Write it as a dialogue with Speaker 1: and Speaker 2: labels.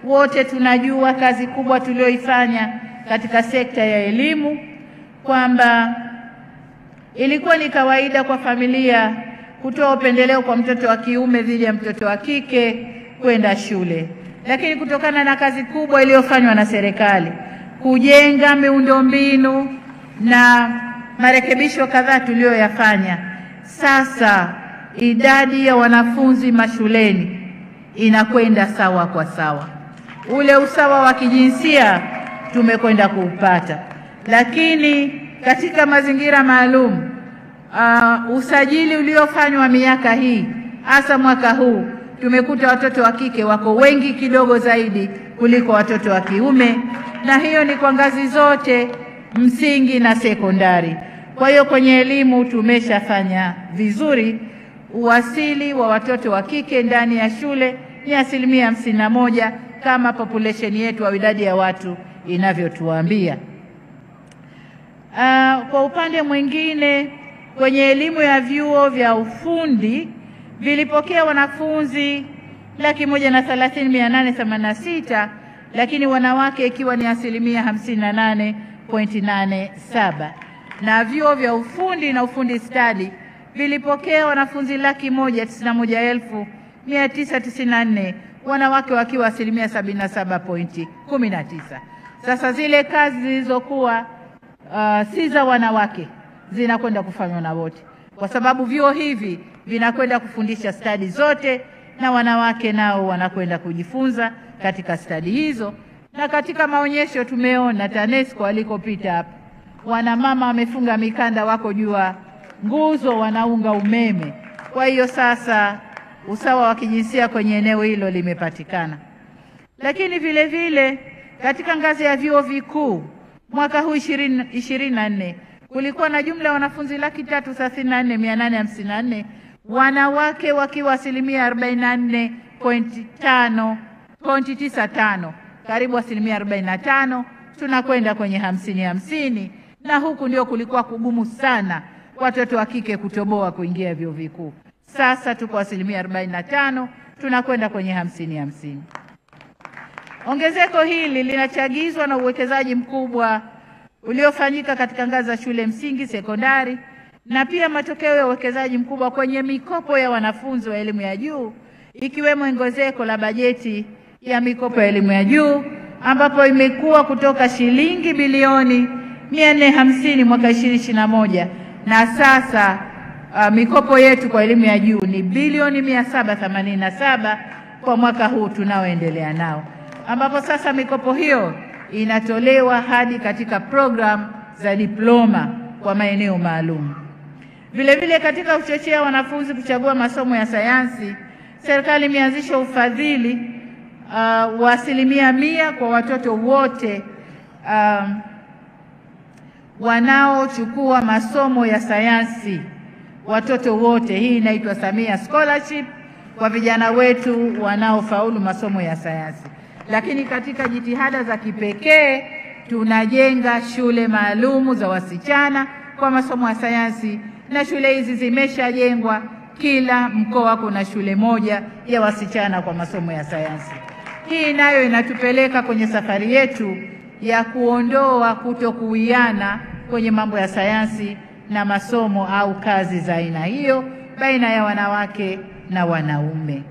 Speaker 1: wote tunajua kazi kubwa tulioifanya katika sekta ya elimu, kwamba ilikuwa ni kawaida kwa familia kutoa upendeleo kwa mtoto wa kiume dhidi ya mtoto wa kike kwenda shule. Lakini kutokana na kazi kubwa iliyofanywa na serikali kujenga miundombinu na marekebisho kadhaa tuliyoyafanya, sasa idadi ya wanafunzi mashuleni inakwenda sawa kwa sawa. Ule usawa wa kijinsia tumekwenda kuupata. Lakini katika mazingira maalum, usajili uliofanywa miaka hii, hasa mwaka huu, tumekuta watoto wa kike wako wengi kidogo zaidi kuliko watoto wa kiume, na hiyo ni kwa ngazi zote, msingi na sekondari. Kwa hiyo kwenye elimu tumeshafanya vizuri. Uwasili wa watoto wa kike ndani ya shule ni 51% kama population yetu au idadi ya watu inavyotuambia. Kwa upande mwingine, kwenye elimu ya vyuo vya ufundi vilipokea wanafunzi 130,886, lakini wanawake ikiwa ni 58.87, na vyuo vya ufundi na ufundi stadi vilipokea wanafunzi 191,994, wanawake wakiwa 77.19. Sasa zile kazi zilizokuwa si za wanawake zinakwenda kufanywa na wote, kwa sababu vyuo hivi vinakwenda kufundisha stadi zote, na wanawake nao wanakwenda kujifunza katika stadi hizo. Na katika maonyesho tumeona TANESCO alikopita hapa, wanamama wamefunga mikanda, wako juu nguzo, wanaunga umeme. Kwa hiyo sasa usawa wa kijinsia kwenye eneo hilo limepatikana. Lakini vile vile katika ngazi ya vyuo vikuu mwaka huu 2024 kulikuwa na jumla ya wanafunzi 334,854, wanawake wakiwa 44.95, karibu 45%. Tunakwenda kwenye 50-50, na huku ndio kulikuwa kugumu sana watoto wa kike kutoboa kuingia vyuo vikuu. Sasa tuko 45%, tunakwenda kwenye 50-50. Ongezeko hili linachagizwa na uwekezaji mkubwa uliofanyika katika ngazi za shule msingi, sekondari, na pia matokeo ya uwekezaji mkubwa kwenye mikopo ya wanafunzi wa elimu ya juu, ikiwemo ongezeko la bajeti ya mikopo ya elimu ya juu, ambapo imekuwa kutoka shilingi bilioni 450 mwaka 2021, na sasa mikopo yetu kwa elimu ya juu ni bilioni 787 kwa mwaka huu tunaoendelea nao, ambapo sasa mikopo hiyo inatolewa hadi katika program za diploma kwa maeneo maalum. Vile vile katika kuchochea wanafunzi kuchagua masomo ya sayansi, serikali imeanzisha ufadhili wa 100% kwa watoto wote wanaochukua masomo ya sayansi, watoto wote. Hii inaitwa Samia Scholarship kwa vijana wetu wanaofaulu masomo ya sayansi. Lakini katika jitihada za kipekee tunajenga shule maalumu za wasichana kwa masomo ya sayansi, na shule hizi zimeshajengwa. Kila mkoa kuna shule moja ya wasichana kwa masomo ya sayansi. Hii nayo inatupeleka kwenye safari yetu ya kuondoa kutokuwiana kwenye mambo ya sayansi na masomo au kazi za aina hiyo baina ya wanawake na wanaume.